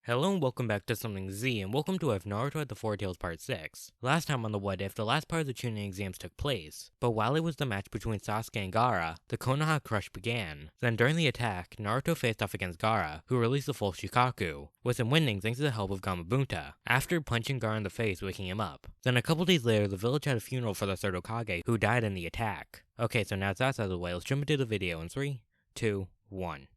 Hello and welcome back to Something Z, and welcome to If Naruto at the Four Tails Part 6. Last time on the What If, the last part of the Chunin exams took place, but while it was the match between Sasuke and Gaara, the Konoha crush began. Then during the attack, Naruto faced off against Gaara, who released the full Shukaku, with him winning thanks to the help of Gamabunta, after punching Gaara in the face waking him up. Then a couple days later, the village had a funeral for the third Hokage, who died in the attack. Okay, so now that's out of the way, let's jump into the video in 3, 2, 1.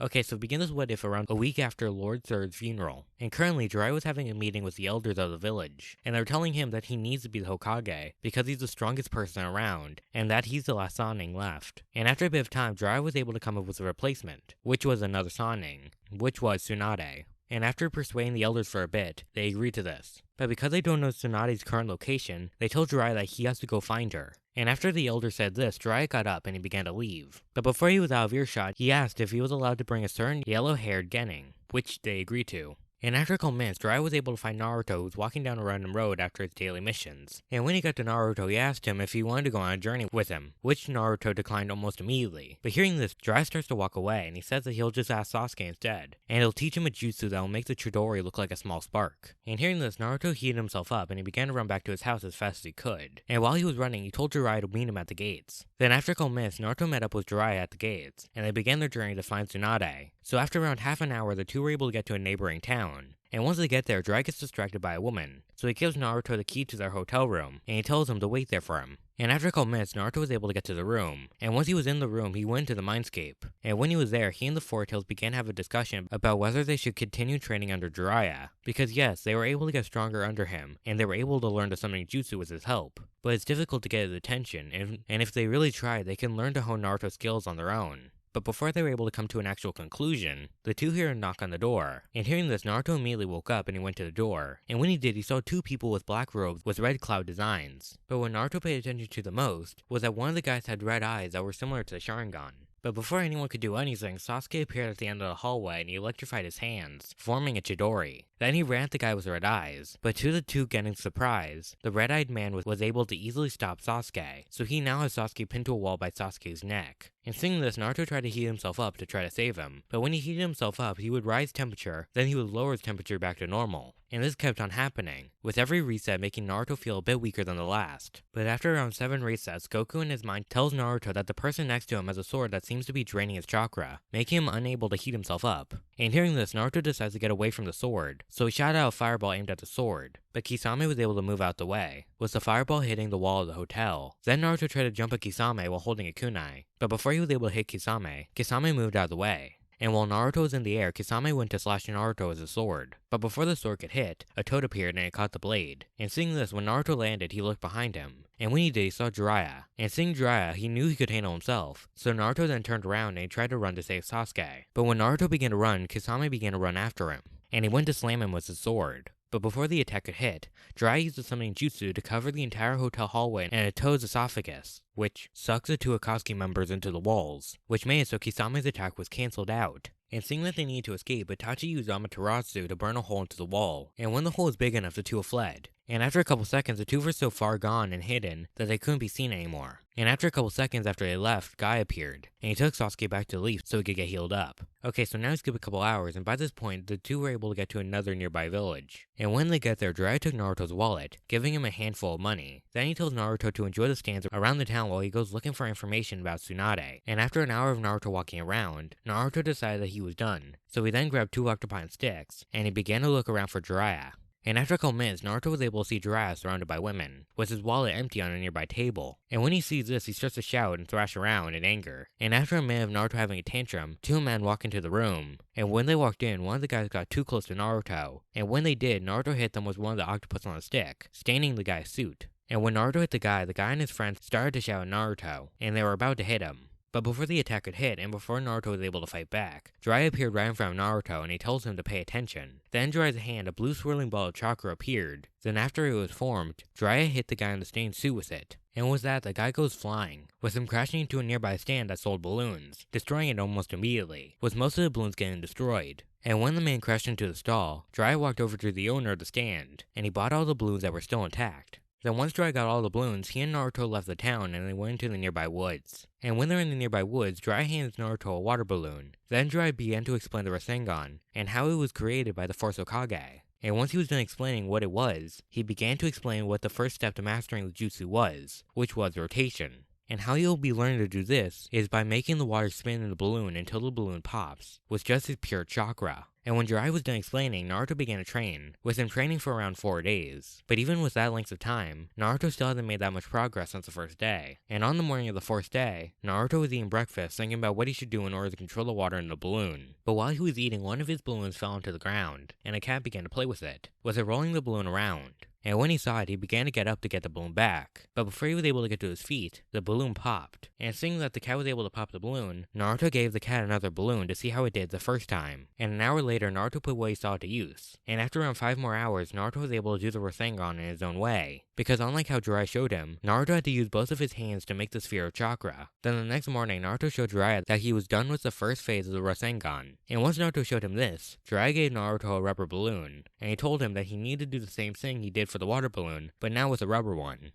Okay, so begin this what if around a week after Lord Third's funeral, and currently Jiraiya was having a meeting with the elders of the village, and they're telling him that he needs to be the Hokage because he's the strongest person around, and that he's the last Sannin left. And after a bit of time, Jiraiya was able to come up with a replacement, which was another Sannin, which was Tsunade. And after persuading the elders for a bit, they agreed to this. But because they don't know Tsunade's current location, they told Jiraiya that he has to go find her. And after the elder said this, Jiraiya got up and he began to leave. But before he was out of earshot, he asked if he was allowed to bring a certain yellow-haired genin, which they agreed to. And after a couple minutes, Jiraiya was able to find Naruto, who was walking down a random road after his daily missions. And when he got to Naruto, he asked him if he wanted to go on a journey with him, which Naruto declined almost immediately. But hearing this, Jiraiya starts to walk away, and he says that he'll just ask Sasuke instead, and he'll teach him a jutsu that will make the Chidori look like a small spark. And hearing this, Naruto heated himself up, and he began to run back to his house as fast as he could. And while he was running, he told Jiraiya to meet him at the gates. Then after a couple minutes, Naruto met up with Jiraiya at the gates, and they began their journey to find Tsunade. So after around half an hour, the two were able to get to a neighboring town. And once they get there, Jiraiya gets distracted by a woman, so he gives Naruto the key to their hotel room, and he tells him to wait there for him. And after a couple minutes, Naruto was able to get to the room, and once he was in the room, he went to the mindscape. And when he was there, he and the Four Tails began to have a discussion about whether they should continue training under Jiraiya. Because yes, they were able to get stronger under him, and they were able to learn the summoning jutsu with his help. But it's difficult to get his attention, and if they really try, they can learn to hone Naruto's skills on their own. But before they were able to come to an actual conclusion, the two hear a knock on the door. And hearing this, Naruto immediately woke up and he went to the door. And when he did, he saw two people with black robes with red cloud designs. But what Naruto paid attention to the most was that one of the guys had red eyes that were similar to the Sharingan. But before anyone could do anything, Sasuke appeared at the end of the hallway and he electrified his hands, forming a Chidori. Then he ran at the guy with red eyes, but to the two getting surprised, the red-eyed man was able to easily stop Sasuke, so he now has Sasuke pinned to a wall by Sasuke's neck. And seeing this, Naruto tried to heat himself up to try to save him, but when he heated himself up, he would rise temperature, then he would lower his temperature back to normal. And this kept on happening, with every reset making Naruto feel a bit weaker than the last. But after around 7 resets, Goku in his mind tells Naruto that the person next to him has a sword that seems to be draining his chakra, making him unable to heat himself up. And hearing this, Naruto decides to get away from the sword, so he shot out a fireball aimed at the sword. But Kisame was able to move out the way, with the fireball hitting the wall of the hotel. Then Naruto tried to jump at Kisame while holding a kunai, but before he was able to hit Kisame, Kisame moved out of the way. And while Naruto was in the air, Kisame went to slash Naruto with his sword. But before the sword could hit, a toad appeared and it caught the blade. And seeing this, when Naruto landed, he looked behind him. And when he did, he saw Jiraiya. And seeing Jiraiya, he knew he could handle himself. So Naruto then turned around and he tried to run to save Sasuke. But when Naruto began to run, Kisame began to run after him. And he went to slam him with his sword. But before the attack could hit, Jiraiya used the summoning jutsu to cover the entire hotel hallway and a toad's esophagus, which sucks the two Akatsuki members into the walls, which made it so Kisame's attack was cancelled out. And seeing that they needed to escape, Itachi used Amaterasu to burn a hole into the wall, and when the hole was big enough, the two fled. And after a couple seconds, the two were so far gone and hidden that they couldn't be seen anymore. And after a couple seconds after they left, Guy appeared, and he took Sasuke back to the Leaf so he could get healed up. Okay, so now we skip a couple hours, and by this point, the two were able to get to another nearby village. And when they get there, Jiraiya took Naruto's wallet, giving him a handful of money. Then he tells Naruto to enjoy the stands around the town while he goes looking for information about Tsunade. And after an hour of Naruto walking around, Naruto decided that he was done. So he then grabbed 2 octopine sticks, and he began to look around for Jiraiya. And after a couple minutes, Naruto was able to see Jiraiya surrounded by women, with his wallet empty on a nearby table. And when he sees this, he starts to shout and thrash around in anger. And after a minute of Naruto having a tantrum, 2 men walk into the room. And when they walked in, one of the guys got too close to Naruto. And when they did, Naruto hit them with one of the octopus on a stick, staining the guy's suit. And when Naruto hit the guy and his friends started to shout at Naruto, and they were about to hit him. But before the attack could hit, and before Naruto was able to fight back, Jiraiya appeared right in front of Naruto and he tells him to pay attention. Then Jiraiya's hand, a blue swirling ball of chakra appeared. Then after it was formed, Jiraiya hit the guy in the stained suit with it. And with that, the guy goes flying, with him crashing into a nearby stand that sold balloons, destroying it almost immediately, with most of the balloons getting destroyed. And when the man crashed into the stall, Jiraiya walked over to the owner of the stand, and he bought all the balloons that were still intact. Then once Jiraiya got all the balloons, he and Naruto left the town and they went into the nearby woods. And when they're in the nearby woods, Jiraiya hands Naruto a water balloon. Then Jiraiya began to explain the Rasengan and how it was created by the Fourth Hokage. And once he was done explaining what it was, he began to explain what the first step to mastering the jutsu was, which was rotation. And how you'll be learning to do this is by making the water spin in the balloon until the balloon pops, with just his pure chakra. And when Jiraiya was done explaining, Naruto began to train, with him training for around 4 days. But even with that length of time, Naruto still hasn't made that much progress since the first day. And on the morning of the 4th day, Naruto was eating breakfast thinking about what he should do in order to control the water in the balloon. But while he was eating, one of his balloons fell onto the ground, and a cat began to play with it rolling the balloon around. And when he saw it, he began to get up to get the balloon back. But before he was able to get to his feet, the balloon popped. And seeing that the cat was able to pop the balloon, Naruto gave the cat another balloon to see how it did the first time. And an hour later, Naruto put what he saw to use. And after around 5 more hours, Naruto was able to do the Rasengan in his own way. Because unlike how Jiraiya showed him, Naruto had to use both of his hands to make the sphere of chakra. Then the next morning, Naruto showed Jiraiya that he was done with the first phase of the Rasengan. And once Naruto showed him this, Jiraiya gave Naruto a rubber balloon. And he told him that he needed to do the same thing he did for the water balloon, but now with a rubber one.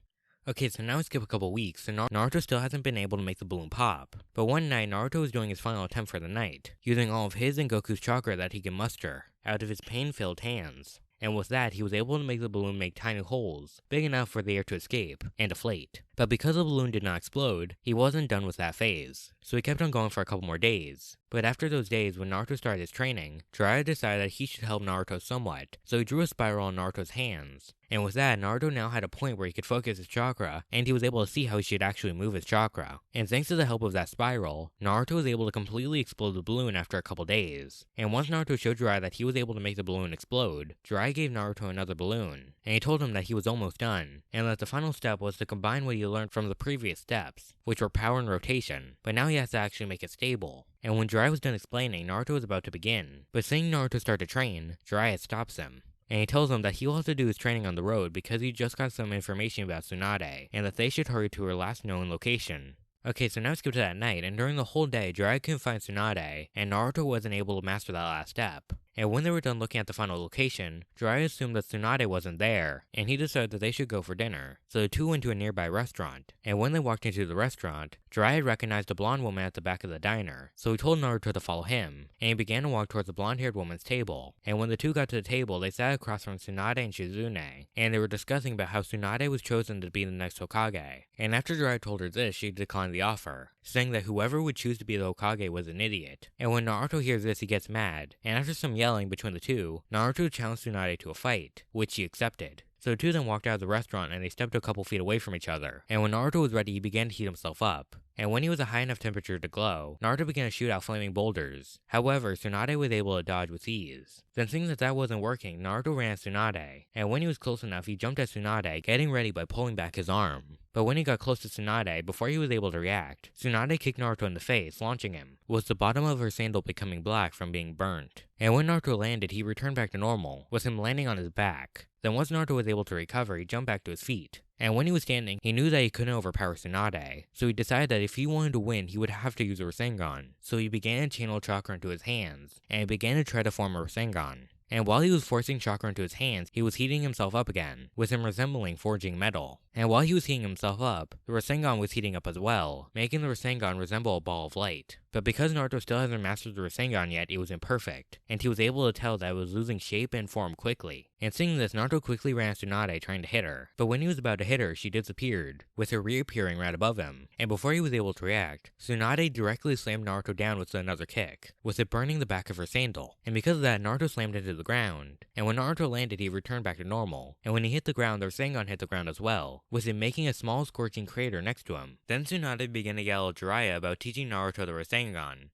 Okay, so now we skip a couple weeks, and Naruto still hasn't been able to make the balloon pop. But one night, Naruto was doing his final attempt for the night, using all of his and Goku's chakra that he can muster, out of his pain-filled hands. And with that, he was able to make the balloon make tiny holes, big enough for the air to escape, and deflate. But because the balloon did not explode, he wasn't done with that phase, so he kept on going for a couple more days. But after those days, when Naruto started his training, Jiraiya decided that he should help Naruto somewhat, so he drew a spiral on Naruto's hands. And with that, Naruto now had a point where he could focus his chakra, and he was able to see how he should actually move his chakra. And thanks to the help of that spiral, Naruto was able to completely explode the balloon after a couple days. And once Naruto showed Jiraiya that he was able to make the balloon explode, Jiraiya gave Naruto another balloon, and he told him that he was almost done, and that the final step was to combine what he learned from the previous steps, which were power and rotation, but now he has to actually make it stable. And when Jiraiya was done explaining, Naruto was about to begin, but seeing Naruto start to train, Jiraiya stops him. And he tells him that he will have to do his training on the road because he just got some information about Tsunade, and that they should hurry to her last known location. Okay, so now skip to that night, and during the whole day, Jiraiya couldn't find Tsunade, and Naruto wasn't able to master that last step. And when they were done looking at the final location, Jiraiya assumed that Tsunade wasn't there, and he decided that they should go for dinner. So the two went to a nearby restaurant, and when they walked into the restaurant, Jiraiya recognized a blonde woman at the back of the diner. So he told Naruto to follow him, and he began to walk towards the blonde-haired woman's table. And when the two got to the table, they sat across from Tsunade and Shizune, and they were discussing about how Tsunade was chosen to be the next Hokage. And after Jiraiya told her this, she declined the offer, saying that whoever would choose to be the Hokage was an idiot. And when Naruto hears this, he gets mad, and after some yelling between the two, Naruto challenged Tsunade to a fight, which she accepted. So the two then walked out of the restaurant and they stepped a couple feet away from each other. And when Naruto was ready, he began to heat himself up. And when he was a high enough temperature to glow, Naruto began to shoot out flaming boulders. However, Tsunade was able to dodge with ease. Then seeing that that wasn't working, Naruto ran at Tsunade. And when he was close enough, he jumped at Tsunade, getting ready by pulling back his arm. But when he got close to Tsunade, before he was able to react, Tsunade kicked Naruto in the face, launching him, with the bottom of her sandal becoming black from being burnt. And when Naruto landed, he returned back to normal, with him landing on his back. Then once Naruto was able to recover, he jumped back to his feet. And when he was standing, he knew that he couldn't overpower Tsunade, so he decided that if he wanted to win, he would have to use a Rasengan. So he began to channel chakra into his hands, and he began to try to form a Rasengan. And while he was forcing chakra into his hands, he was heating himself up again, with him resembling forging metal. And while he was heating himself up, the Rasengan was heating up as well, making the Rasengan resemble a ball of light. But because Naruto still hasn't mastered the Rasengan yet, it was imperfect, and he was able to tell that it was losing shape and form quickly. And seeing this, Naruto quickly ran at Tsunade trying to hit her, but when he was about to hit her, she disappeared, with her reappearing right above him. And before he was able to react, Tsunade directly slammed Naruto down with another kick, with it burning the back of her sandal. And because of that, Naruto slammed into the ground. And when Naruto landed, he returned back to normal. And when he hit the ground, the Rasengan hit the ground as well, with it making a small scorching crater next to him. Then Tsunade began to yell at Jiraiya about teaching Naruto the Rasengan,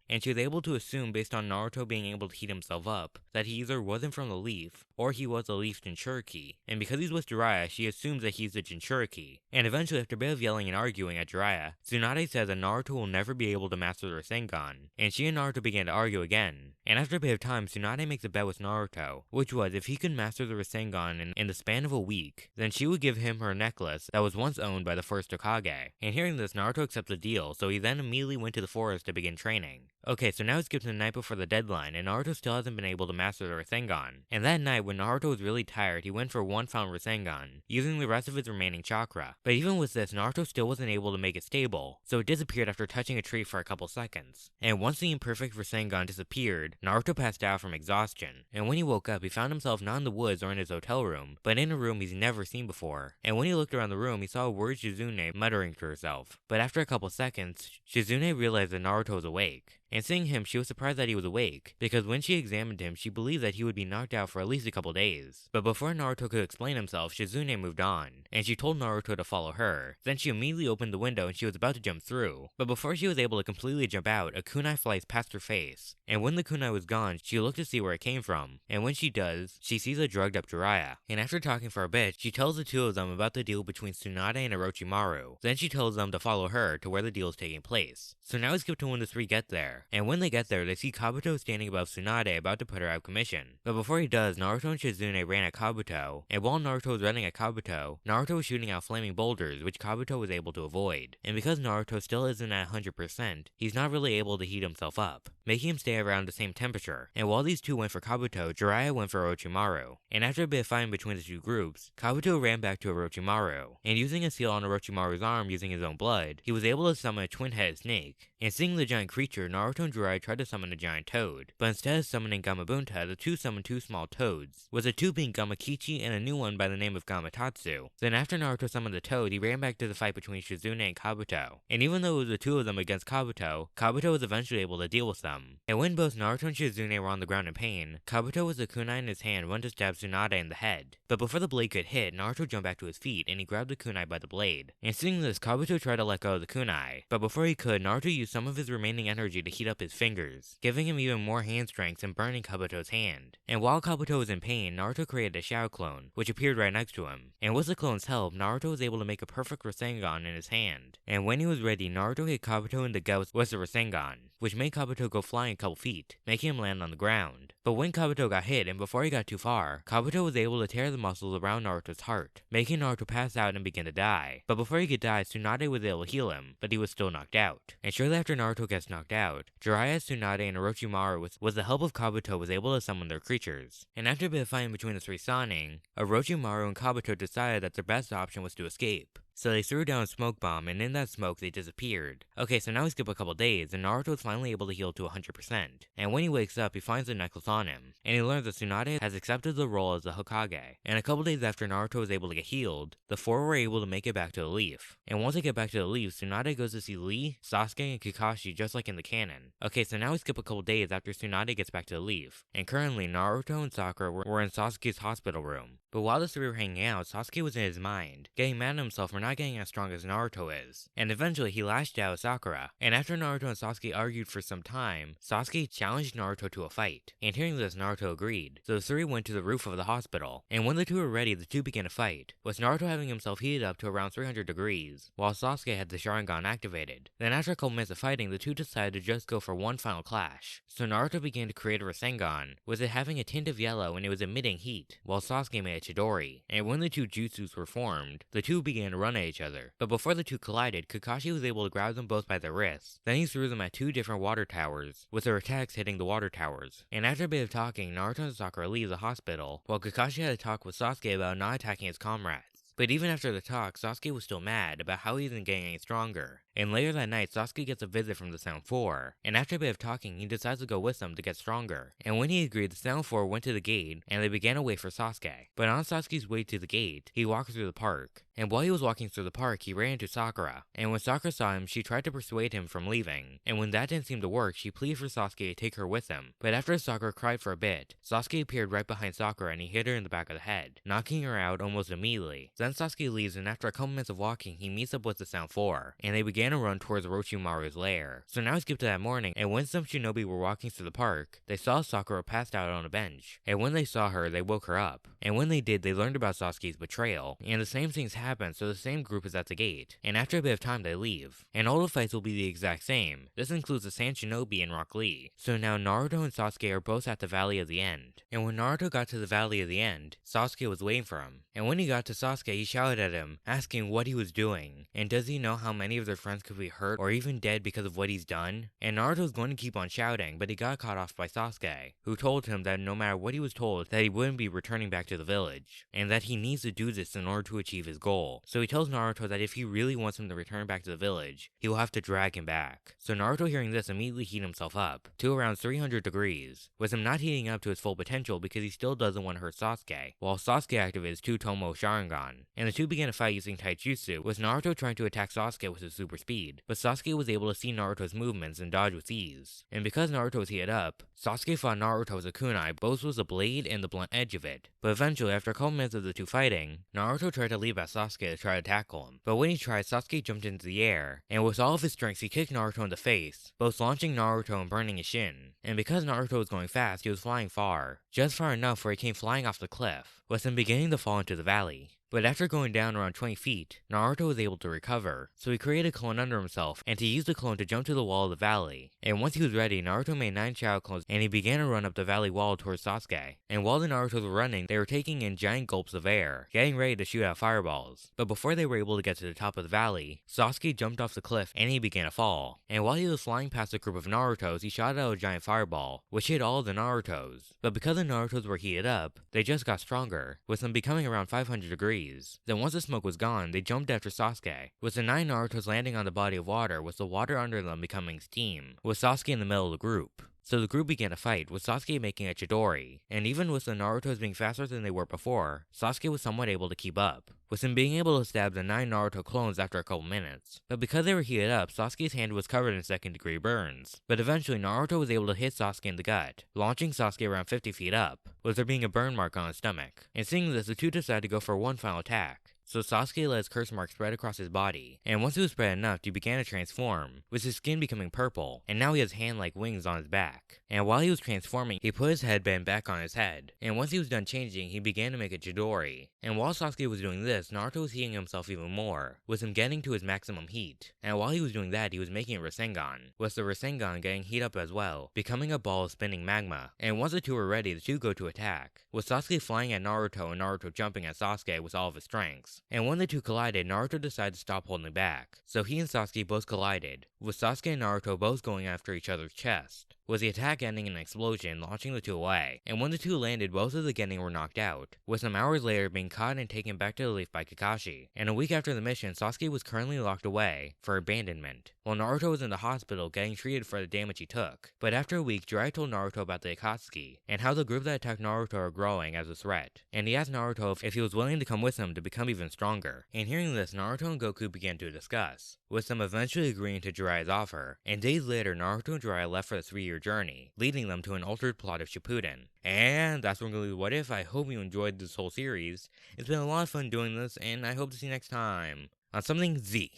and she was able to assume based on Naruto being able to heat himself up, that he either wasn't from the leaf, or he was the leaf Jinchuriki. And because he's with Jiraiya, she assumes that he's the Jinchuriki. And eventually, after a bit of yelling and arguing at Jiraiya, Tsunade says that Naruto will never be able to master the Rasengan, and she and Naruto began to argue again. And after a bit of time, Tsunade makes a bet with Naruto, which was if he could master the Rasengan in the span of a week, then she would give him her necklace that was once owned by the first Hokage. And hearing this, Naruto accepts the deal, so he then immediately went to the forest to begin training. Okay, so now we skip to the night before the deadline, and Naruto still hasn't been able to master the Rasengan. And that night, when Naruto was really tired, he went for one final Rasengan, using the rest of his remaining chakra. But even with this, Naruto still wasn't able to make it stable, so it disappeared after touching a tree for a couple seconds. And once the imperfect Rasengan disappeared, Naruto passed out from exhaustion. And when he woke up, he found himself not in the woods or in his hotel room, but in a room he's never seen before. And when he looked around the room, he saw a worried Shizune muttering to herself. But after a couple seconds, Shizune realized that Naruto was awake. And seeing him, she was surprised that he was awake, because when she examined him, she believed that he would be knocked out for at least a couple days. But before Naruto could explain himself, Shizune moved on, and she told Naruto to follow her. Then she immediately opened the window and she was about to jump through. But before she was able to completely jump out, a kunai flies past her face. And when the kunai was gone, she looked to see where it came from. And when she does, she sees a drugged up Jiraiya. And after talking for a bit, she tells the two of them about the deal between Tsunade and Orochimaru. Then she tells them to follow her to where the deal is taking place. So now we skip to when the three get there. And when they get there, they see Kabuto standing above Tsunade about to put her out of commission. But before he does, Naruto and Shizune ran at Kabuto, and while Naruto was running at Kabuto, Naruto was shooting out flaming boulders, which Kabuto was able to avoid. And because Naruto still isn't at 100%, he's not really able to heat himself up, making him stay around the same temperature. And while these two went for Kabuto, Jiraiya went for Orochimaru. And after a bit of fighting between the two groups, Kabuto ran back to Orochimaru, and using a seal on Orochimaru's arm using his own blood, he was able to summon a twin-headed snake. And seeing the giant creature, Naruto and Jiraiya tried to summon a giant toad, but instead of summoning Gamabunta, the two summoned two small toads, with the two being Gamakichi and a new one by the name of Gamatatsu. Then after Naruto summoned the toad, he ran back to the fight between Shizune and Kabuto. And even though it was the two of them against Kabuto, Kabuto was eventually able to deal with them. And when both Naruto and Shizune were on the ground in pain, Kabuto with the kunai in his hand went to stab Tsunade in the head. But before the blade could hit, Naruto jumped back to his feet and he grabbed the kunai by the blade. And seeing this, Kabuto tried to let go of the kunai, but before he could, Naruto used some of his remaining energy to heat up his fingers, giving him even more hand strength and burning Kabuto's hand. And while Kabuto was in pain, Naruto created a Shao clone, which appeared right next to him. And with the clone's help, Naruto was able to make a perfect Rasengan in his hand. And when he was ready, Naruto hit Kabuto in the gut with the Rasengan, which made Kabuto go flying a couple feet, making him land on the ground. But when Kabuto got hit, and before he got too far, Kabuto was able to tear the muscles around Naruto's heart, making Naruto pass out and begin to die. But before he could die, Tsunade was able to heal him, but he was still knocked out. And shortly after Naruto gets knocked out, Jiraiya, Tsunade, and Orochimaru with the help of Kabuto was able to summon their creatures. And after a bit of fighting between the three Sannin, Orochimaru and Kabuto decided that their best option was to escape. So they threw down a smoke bomb, and in that smoke, they disappeared. Okay, so now we skip a couple days, and Naruto is finally able to heal to 100%. And when he wakes up, he finds the necklace on him, and he learns that Tsunade has accepted the role as the Hokage. And a couple days after Naruto was able to get healed, the four were able to make it back to the leaf. And once they get back to the leaf, Tsunade goes to see Lee, Sasuke, and Kakashi just like in the canon. Okay, so now we skip a couple days after Tsunade gets back to the leaf, and currently Naruto and Sakura were in Sasuke's hospital room. But while the three were hanging out, Sasuke was in his mind, getting mad at himself for not getting as strong as Naruto is. And eventually he lashed out at Sakura. And after Naruto and Sasuke argued for some time, Sasuke challenged Naruto to a fight. And hearing this, Naruto agreed. So the three went to the roof of the hospital. And when the two were ready, the two began to fight, with Naruto having himself heated up to around 300 degrees, while Sasuke had the Sharingan activated. Then after a couple minutes of fighting, the two decided to just go for one final clash. So Naruto began to create a Rasengan, with it having a tint of yellow and it was emitting heat, while Sasuke made a Chidori. And when the two jutsus were formed, the two began to run at each other. But before the two collided, Kakashi was able to grab them both by their wrists. Then he threw them at two different water towers, with their attacks hitting the water towers. And after a bit of talking, Naruto and Sakura leave the hospital, while Kakashi had a talk with Sasuke about not attacking his comrades. But even after the talk, Sasuke was still mad about how he isn't getting any stronger. And later that night, Sasuke gets a visit from the Sound Four, and after a bit of talking, he decides to go with them to get stronger. And when he agreed, the Sound Four went to the gate, and they began to wait for Sasuke. But on Sasuke's way to the gate, he walked through the park. And while he was walking through the park, he ran into Sakura. And when Sakura saw him, she tried to persuade him from leaving. And when that didn't seem to work, she pleaded for Sasuke to take her with him. But after Sakura cried for a bit, Sasuke appeared right behind Sakura and he hit her in the back of the head, knocking her out almost immediately. Then Sasuke leaves, and after a couple minutes of walking, he meets up with the Sound Four, and they began to run towards Orochimaru's lair. So now we skip to that morning, and when some shinobi were walking through the park, they saw Sakura passed out on a bench. And when they saw her, they woke her up. And when they did, they learned about Sasuke's betrayal. And the same things happened, so the same group is at the gate. And after a bit of time, they leave. And all the fights will be the exact same. This includes the Sand Shinobi and Rock Lee. So now Naruto and Sasuke are both at the Valley of the End. And when Naruto got to the Valley of the End, Sasuke was waiting for him. And when he got to Sasuke, he shouted at him, asking what he was doing, and does he know how many of their friends could be hurt or even dead because of what he's done? And Naruto was going to keep on shouting, but he got caught off by Sasuke, who told him that no matter what he was told, that he wouldn't be returning back to the village, and that he needs to do this in order to achieve his goal. So he tells Naruto that if he really wants him to return back to the village, he will have to drag him back. So Naruto, hearing this, immediately heated himself up to around 300 degrees, with him not heating up to his full potential because he still doesn't want to hurt Sasuke, while Sasuke activated his Two-Tomo Sharingan, and the two began to fight using Taijutsu, with Naruto trying to attack Sasuke with his super speed, but Sasuke was able to see Naruto's movements and dodge with ease. And because Naruto was heated up, Sasuke fought Naruto with a kunai, both with the blade and the blunt edge of it. But eventually, after a couple minutes of the two fighting, Naruto tried to leap at Sasuke to try to tackle him, but when he tried, Sasuke jumped into the air, and with all of his strength he kicked Naruto in the face, both launching Naruto and burning his shin. And because Naruto was going fast, he was flying far, just far enough where he came flying off the cliff, with him beginning to fall into the valley. But after going down around 20 feet, Naruto was able to recover, so he created a clone under himself, and he used the clone to jump to the wall of the valley. And once he was ready, Naruto made 9 shadow clones, and he began to run up the valley wall towards Sasuke. And while the Narutos were running, they were taking in giant gulps of air, getting ready to shoot out fireballs. But before they were able to get to the top of the valley, Sasuke jumped off the cliff, and he began to fall. And while he was flying past a group of Narutos, he shot out a giant fireball, which hit all of the Narutos. But because the Narutos were heated up, they just got stronger, with them becoming around 500 degrees. Then once the smoke was gone, they jumped after Sasuke, with the 9 Narutos landing on the body of water, with the water under them becoming steam, with Sasuke in the middle of the group. So the group began to fight, with Sasuke making a Chidori, and even with the Narutos being faster than they were before, Sasuke was somewhat able to keep up, with him being able to stab the 9 Naruto clones after a couple minutes. But because they were heated up, Sasuke's hand was covered in second-degree burns. But eventually, Naruto was able to hit Sasuke in the gut, launching Sasuke around 50 feet up, with there being a burn mark on his stomach. And seeing this, the two decided to go for one final attack. So Sasuke let his curse mark spread across his body, and once it was spread enough, he began to transform, with his skin becoming purple, and now he has hand-like wings on his back. And while he was transforming, he put his headband back on his head, and once he was done changing, he began to make a Chidori. And while Sasuke was doing this, Naruto was heating himself even more, with him getting to his maximum heat. And while he was doing that, he was making a Rasengan, with the Rasengan getting heat up as well, becoming a ball of spinning magma. And once the two were ready, the two go to attack, with Sasuke flying at Naruto and Naruto jumping at Sasuke with all of his strengths. And when the two collided, Naruto decided to stop holding back, so he and Sasuke both collided, with Sasuke and Naruto both going after each other's chest, with the attack ending in an explosion, launching the two away. And when the two landed, both of the Genin were knocked out, with some hours later being caught and taken back to the Leaf by Kakashi. And a week after the mission, Sasuke was currently locked away for abandonment, while Naruto was in the hospital getting treated for the damage he took. But after a week, Jiraiya told Naruto about the Akatsuki, and how the group that attacked Naruto are growing as a threat, and he asked Naruto if he was willing to come with him to become even stronger. And hearing this, Naruto and Goku began to discuss, with them eventually agreeing to Jiraiya's offer. And days later, Naruto and Jiraiya left for the 3-year journey, leading them to an altered plot of Shippuden. And that's where we're going to leave What If. I hope you enjoyed this whole series. It's been a lot of fun doing this, and I hope to see you next time on Something Z.